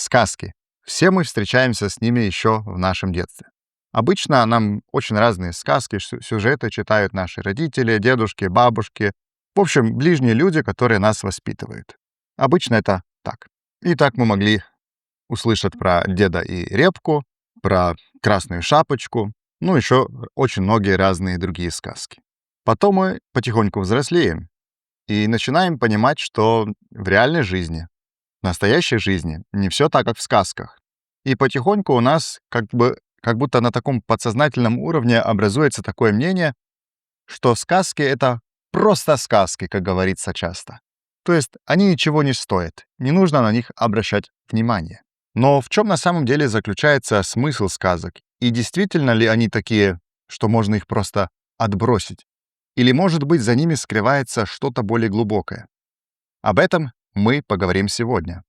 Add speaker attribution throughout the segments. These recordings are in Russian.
Speaker 1: Сказки. Все мы встречаемся с ними еще в нашем детстве. Обычно нам очень разные сказки, сюжеты читают наши родители, дедушки, бабушки. В общем, ближние люди, которые нас воспитывают. Обычно это так. И так мы могли услышать про деда и репку, про красную шапочку, ну еще очень многие разные другие сказки. Потом мы потихоньку взрослеем и начинаем понимать, что в реальной жизни, в настоящей жизни не все так, как в сказках. И потихоньку у нас как будто на таком подсознательном уровне образуется такое мнение, что сказки — это просто сказки, как говорится часто. То есть они ничего не стоят, не нужно на них обращать внимание. Но в чем на самом деле заключается смысл сказок? И действительно ли они такие, что можно их просто отбросить? Или, может быть, за ними скрывается что-то более глубокое? Об этом мы поговорим сегодня.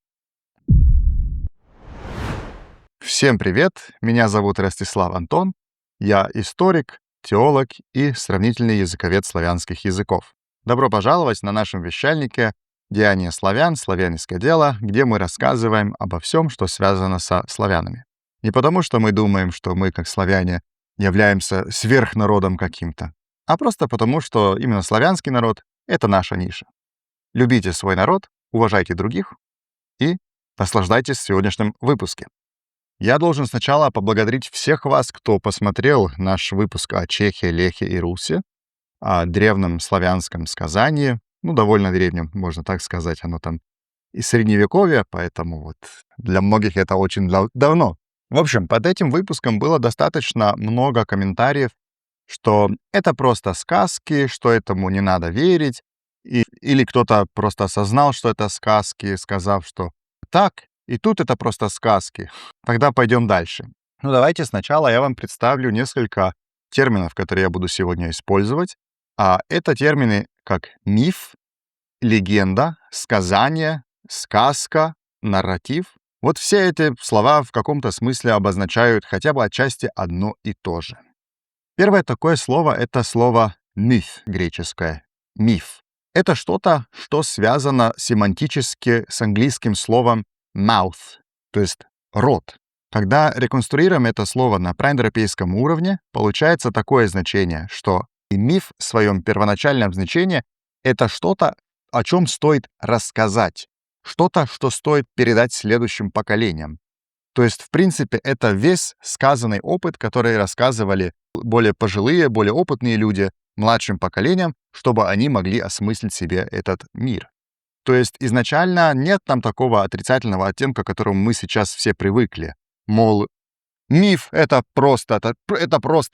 Speaker 1: Всем привет! Меня зовут Ростислав Антон. Я историк, теолог и сравнительный языковед славянских языков. Добро пожаловать на нашем вещальнике «Деяния славян. Славянское дело», где мы рассказываем обо всем, что связано со славянами. Не потому, что мы думаем, что мы, как славяне, являемся сверхнародом каким-то, а просто потому, что именно славянский народ — это наша ниша. Любите свой народ, уважайте других и наслаждайтесь сегодняшним выпуском. Я должен сначала поблагодарить всех вас, кто посмотрел наш выпуск о Чехии, Лехе и Руси, о древнем славянском сказании, довольно древнем, можно так сказать, оно там из Средневековья, поэтому вот для многих это очень давно. В общем, под этим выпуском было достаточно много комментариев, что это просто сказки, что этому не надо верить, или кто-то просто осознал, что это сказки, сказав, что так, и тут это просто сказки. Тогда пойдем дальше. Давайте сначала я вам представлю несколько терминов, которые я буду сегодня использовать. А это термины как миф, легенда, сказание, сказка, нарратив. Вот все эти слова в каком-то смысле обозначают хотя бы отчасти одно и то же. Первое такое слово — это слово «миф» греческое. Миф. Это что-то, что связано семантически с английским словом mouth, то есть рот. Когда реконструируем это слово на праиндоевропейском уровне, получается такое значение, что миф в своем первоначальном значении — это что-то, о чем стоит рассказать, что-то, что стоит передать следующим поколениям. То есть, в принципе, это весь сказанный опыт, который рассказывали более пожилые, более опытные люди младшим поколениям, чтобы они могли осмыслить себе этот мир. То есть изначально нет там такого отрицательного оттенка, к которому мы сейчас все привыкли. Мол, миф — это просто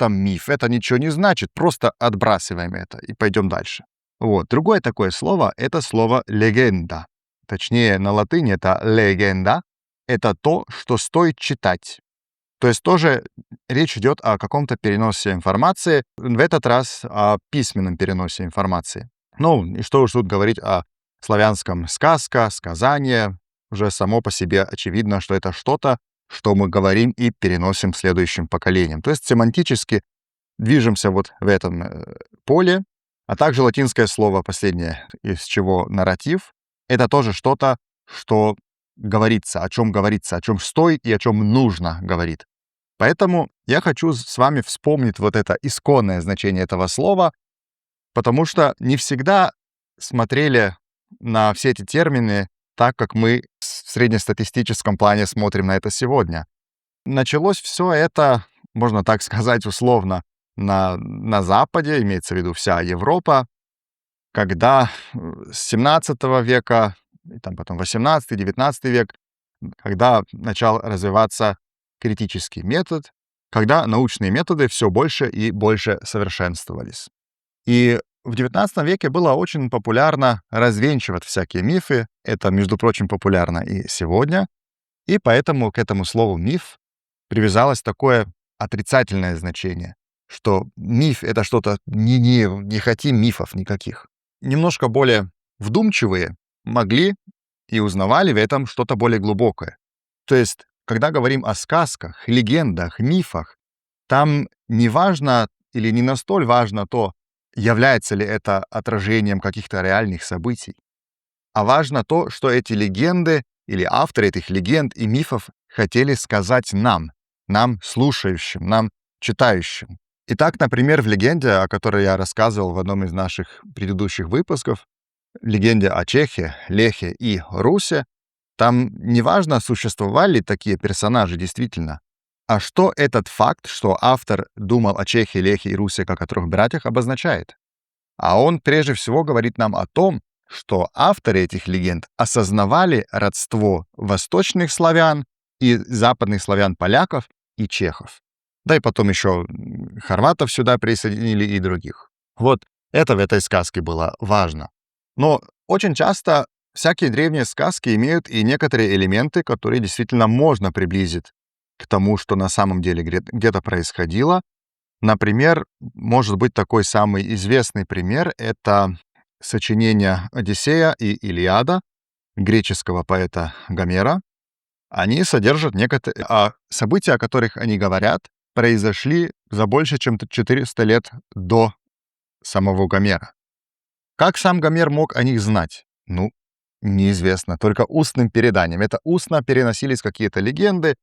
Speaker 1: миф, это ничего не значит, просто отбрасываем это и пойдем дальше. Вот. Другое такое слово — это слово «легенда». Точнее, на латыни это «легенда». Это то, что стоит читать. То есть тоже речь идет о каком-то переносе информации, в этот раз о письменном переносе информации. И что уж тут говорить о славянском сказка, сказание. Уже само по себе очевидно, что это что-то, что мы говорим и переносим следующим поколениям. То есть семантически движемся вот в этом поле. А также латинское слово последнее, из чего нарратив, это тоже что-то, что говорится, о чем стоит и о чем нужно говорить. Поэтому я хочу с вами вспомнить вот это исконное значение этого слова, потому что не всегда смотрели на все эти термины так, как мы в среднестатистическом плане смотрим на это сегодня. Началось все это, можно так сказать условно, на Западе, имеется в виду вся Европа, когда с 17 века, и там потом 18-19 век, когда начал развиваться критический метод, когда научные методы все больше и больше совершенствовались. И в XIX веке было очень популярно развенчивать всякие мифы. Это, между прочим, популярно и сегодня. И поэтому к этому слову «миф» привязалось такое отрицательное значение, что миф — это что-то, не хотим мифов никаких. Немножко более вдумчивые могли и узнавали в этом что-то более глубокое. То есть, когда говорим о сказках, легендах, мифах, там не важно или не настолько важно то, является ли это отражением каких-то реальных событий, а важно то, что эти легенды или авторы этих легенд и мифов хотели сказать нам, слушающим, нам, читающим. Итак, например, в легенде, о которой я рассказывал в одном из наших предыдущих выпусков, легенде о Чехе, Лехе и Русе, там неважно, существовали такие персонажи действительно, а что этот факт, что автор думал о Чехе, Лехе и Русе как о трех братьях, обозначает. А он прежде всего говорит нам о том, что авторы этих легенд осознавали родство восточных славян и западных славян-поляков и чехов. Да и потом еще хорватов сюда присоединили и других. Вот это в этой сказке было важно. Но очень часто всякие древние сказки имеют и некоторые элементы, которые действительно можно приблизить к тому, что на самом деле где-то происходило. Например, может быть такой самый известный пример — это сочинение «Одиссея» и «Илиада» греческого поэта Гомера. Они содержат некоторые события, о которых они говорят, произошли за больше, чем 400 лет до самого Гомера. Как сам Гомер мог о них знать? Ну, неизвестно, только устным переданием. Это устно переносились какие-то легенды,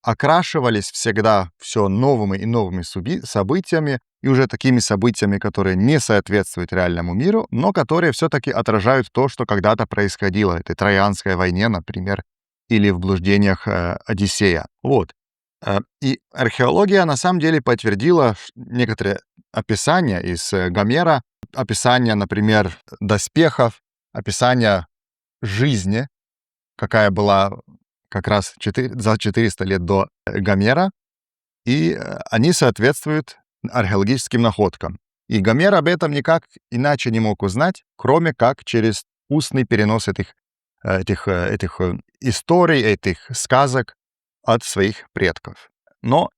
Speaker 1: окрашивались всегда все новыми и новыми событиями, и уже такими событиями, которые не соответствуют реальному миру, но которые все-таки отражают то, что когда-то происходило. Это Троянской войне, например, или в блуждениях Одиссея. Вот. И археология на самом деле подтвердила некоторые описания из Гомера, описания, например, доспехов, описания жизни, какая была как раз за 400 лет до Гомера, и они соответствуют археологическим находкам. И Гомер об этом никак иначе не мог узнать, кроме как через устный перенос этих историй, этих сказок от своих предков. Но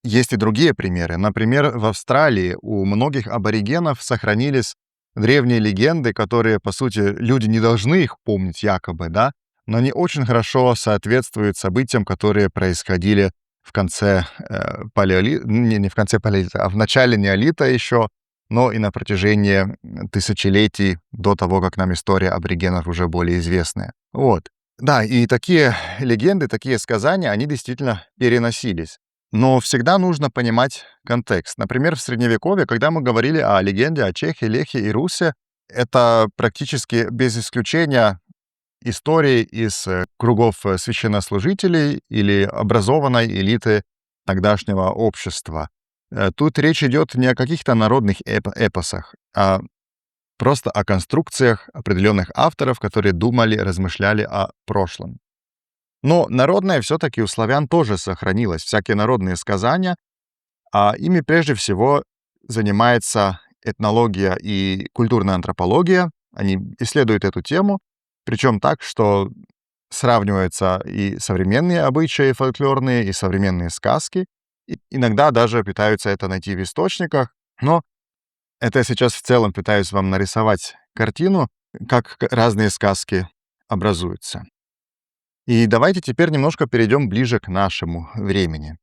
Speaker 1: есть и другие примеры. Например, в Австралии у многих аборигенов сохранились древние легенды, которые, по сути, люди не должны их помнить якобы, да, но они очень хорошо соответствуют событиям, которые происходили в конце палеолита, не в конце палеолита, а в начале неолита еще, но и на протяжении тысячелетий до того, как нам история аборигенов уже более известная. Вот. Да, и такие легенды, такие сказания, они действительно переносились. Но всегда нужно понимать контекст. Например, в Средневековье, когда мы говорили о легенде о Чехе, Лехе и Русе, это практически без исключения истории из кругов священнослужителей или образованной элиты тогдашнего общества. Тут речь идет не о каких-то народных эпосах, а просто о конструкциях определенных авторов, которые думали, размышляли о прошлом. Но народное все-таки у славян тоже сохранилось, всякие народные сказания, а ими прежде всего занимается этнология и культурная антропология. Они исследуют эту тему, причем так, что сравниваются и современные обычаи фольклорные, и современные сказки. И иногда даже пытаются это найти в источниках, но это я сейчас в целом пытаюсь вам нарисовать картину, как разные сказки образуются. И давайте теперь немножко перейдем ближе к нашему времени.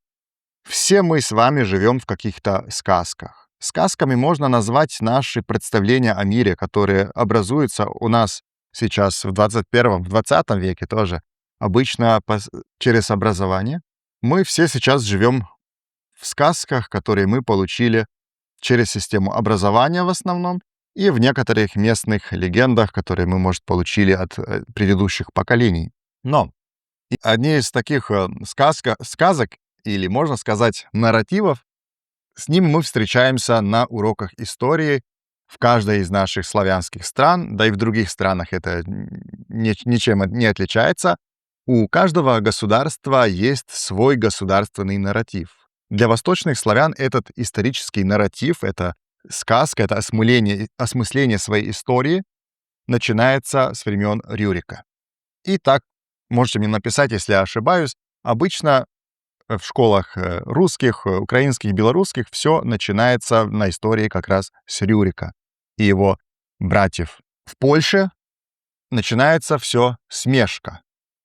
Speaker 1: Все мы с вами живем в каких-то сказках. Сказками можно назвать наши представления о мире, которые образуются у нас сейчас в 21-м, в 20 веке тоже, обычно через образование. Мы все сейчас живем в сказках, которые мы получили через систему образования в основном и в некоторых местных легендах, которые мы, может, получили от предыдущих поколений. Но одни из таких сказок, или, можно сказать, нарративов, с ними мы встречаемся на уроках истории в каждой из наших славянских стран, да и в других странах это ничем не отличается. У каждого государства есть свой государственный нарратив. Для восточных славян этот исторический нарратив, это сказка, это осмысление своей истории начинается с времен Рюрика. И так, можете мне написать, если я ошибаюсь, обычно в школах русских, украинских, белорусских все начинается на истории как раз с Рюрика и его братьев. В Польше начинается все с Мешка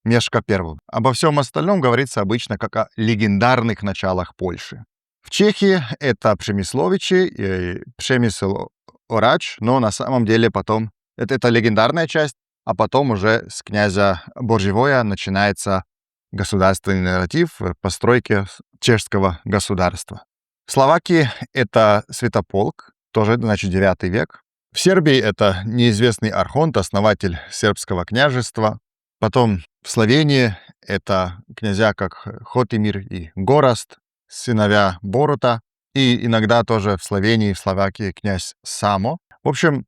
Speaker 1: I. Обо всем остальном говорится обычно как о легендарных началах Польши. В Чехии это Пшемисловичи, Пшемисл Орач, но на самом деле потом это легендарная часть, а потом уже с князя Боржевоя начинается государственный нарратив постройки чешского государства. В Словакии это Святополк, тоже, значит, 9 век. В Сербии это неизвестный архонт, основатель сербского княжества. Потом в Словении это князья как Хотимир и Гораст, сыновья Борута. И иногда тоже в Словении, в Словакии князь Само. В общем,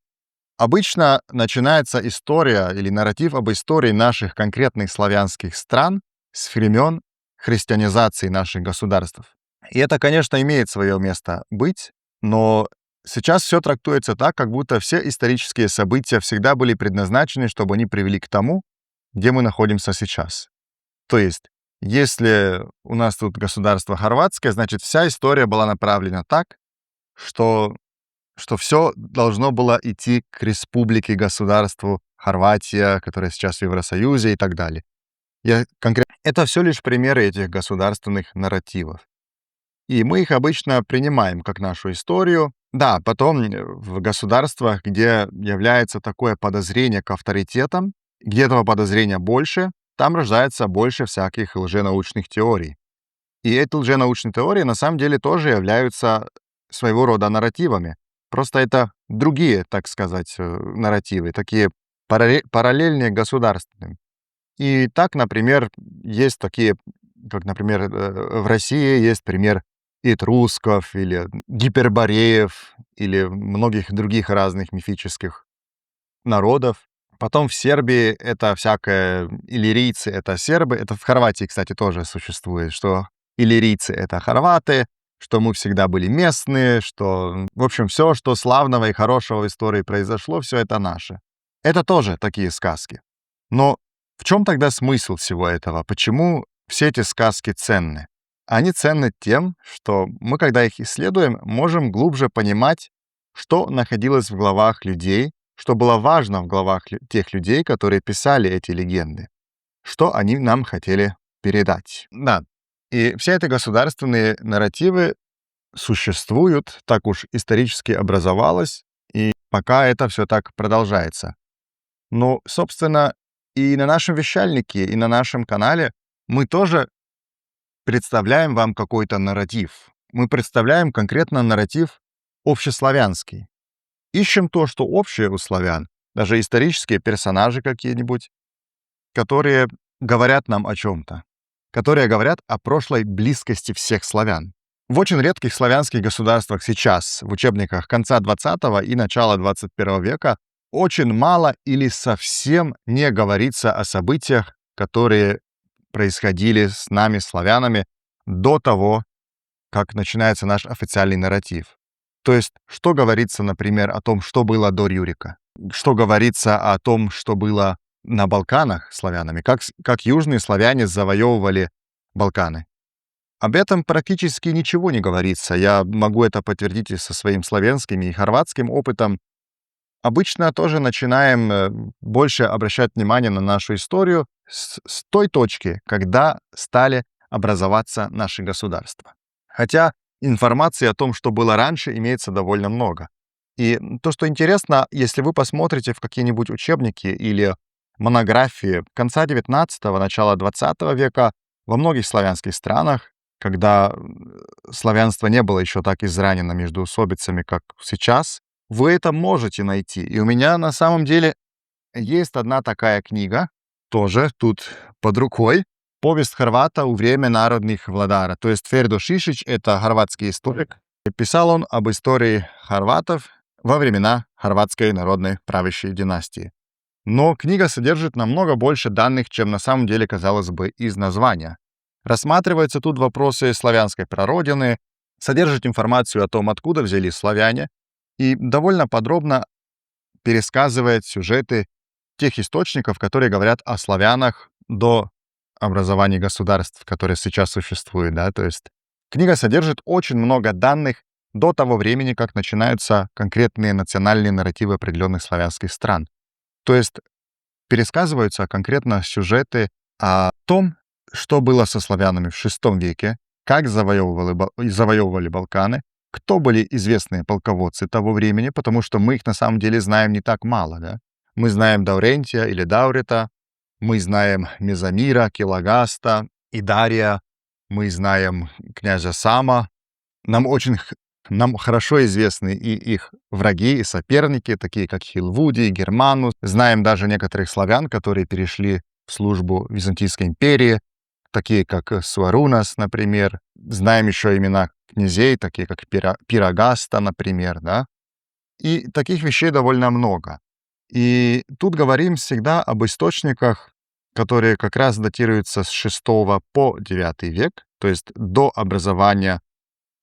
Speaker 1: обычно начинается история или нарратив об истории наших конкретных славянских стран с времен христианизации наших государств. И это, конечно, имеет свое место быть, но сейчас все трактуется так, как будто все исторические события всегда были предназначены, чтобы они привели к тому, где мы находимся сейчас. То есть, если у нас тут государство хорватское, значит, вся история была направлена так, что все должно было идти к республике, государству Хорватия, которая сейчас в Евросоюзе и так далее. Это все лишь примеры этих государственных нарративов. И мы их обычно принимаем как нашу историю. Да, потом в государствах, где является такое подозрение к авторитетам, где этого подозрения больше, там рождается больше всяких лженаучных теорий. И эти лженаучные теории на самом деле тоже являются своего рода нарративами. Просто это другие, так сказать, нарративы, такие параллельные государственным. И так, например, есть такие, как, например, в России есть пример этрусков или гипербореев или многих других разных мифических народов. Потом в Сербии это всякое иллирийцы, это сербы. Это в Хорватии, кстати, тоже существует, что иллирийцы — это хорваты, что мы всегда были местные, что, в общем, все, что славного и хорошего в истории произошло, все это наше. Это тоже такие сказки. Но в чем тогда смысл всего этого? Почему все эти сказки ценны? Они ценны тем, что мы, когда их исследуем, можем глубже понимать, что находилось в головах людей, что было важно в головах тех людей, которые писали эти легенды, что они нам хотели передать. Да, и все эти государственные нарративы существуют, так уж исторически образовалось, и пока это все так продолжается. Но, собственно, и на нашем вещальнике, и на нашем канале мы тоже представляем вам какой-то нарратив. Мы представляем конкретно нарратив общеславянский. Ищем то, что общее у славян, даже исторические персонажи какие-нибудь, которые говорят нам о чем-то, которые говорят о прошлой близкости всех славян. В очень редких славянских государствах сейчас, в учебниках конца 20 и начала 21 века, очень мало или совсем не говорится о событиях, которые происходили с нами, славянами, до того, как начинается наш официальный нарратив. То есть, что говорится, например, о том, что было до Рюрика, что говорится о том, что было на Балканах славянами, как южные славяне завоевывали Балканы. Об этом практически ничего не говорится. Я могу это подтвердить и со своим славянским и хорватским опытом. Обычно тоже начинаем больше обращать внимание на нашу историю с той точки, когда стали образоваться наши государства. Хотя информации о том, что было раньше, имеется довольно много. И то, что интересно, если вы посмотрите в какие-нибудь учебники или монографии конца 19-го, начала 20 века, во многих славянских странах, когда славянство не было еще так изранено междоусобицами, как сейчас, вы это можете найти. И у меня на самом деле есть одна такая книга, тоже тут под рукой, «Повесть Хорвата у время народных владара». То есть Фердо Шишич — это хорватский историк. И писал он об истории хорватов во времена хорватской народной правящей династии. Но книга содержит намного больше данных, чем на самом деле казалось бы из названия. Рассматриваются тут вопросы славянской прародины, содержит информацию о том, откуда взялись славяне, и довольно подробно пересказывает сюжеты тех источников, которые говорят о славянах до образования государств, которые сейчас существуют. Да? То есть книга содержит очень много данных до того времени, как начинаются конкретные национальные нарративы определенных славянских стран. То есть пересказываются конкретно сюжеты о том, что было со славянами в VI веке, как завоевывали Балканы, кто были известные полководцы того времени, потому что мы их на самом деле знаем не так мало. Да? Мы знаем Даурентия или Даурета, мы знаем Мезамира, Килагаста и Дария, мы знаем князя Сама. Нам хорошо известны и их враги, и соперники, такие как Хилвуди, Германус. Знаем даже некоторых славян, которые перешли в службу Византийской империи, такие как Суарунас, например. Знаем еще имена князей, такие как Пирагаста, например, да. И таких вещей довольно много. И тут говорим всегда об источниках, которые как раз датируются с VI по IX век, то есть до образования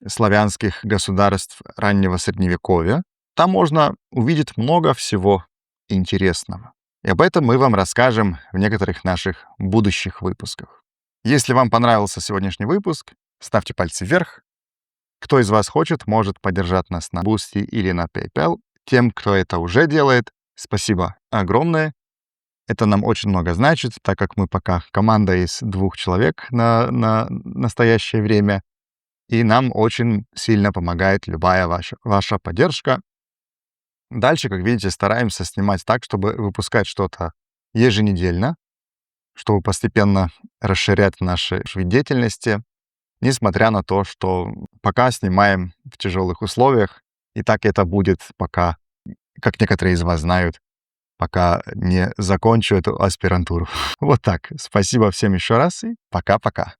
Speaker 1: славянских государств раннего Средневековья. Там можно увидеть много всего интересного. И об этом мы вам расскажем в некоторых наших будущих выпусках. Если вам понравился сегодняшний выпуск, ставьте пальцы вверх. Кто из вас хочет, может поддержать нас на Boosty или на PayPal. Тем, кто это уже делает, спасибо огромное. Это нам очень много значит, так как мы пока команда из 2 человек на настоящее время. И нам очень сильно помогает любая ваша поддержка. Дальше, как видите, стараемся снимать так, чтобы выпускать что-то еженедельно, чтобы постепенно расширять наши деятельности, несмотря на то, что пока снимаем в тяжелых условиях, и так это будет пока, как некоторые из вас знают, пока не закончу эту аспирантуру. Вот так. Спасибо всем еще раз и пока-пока.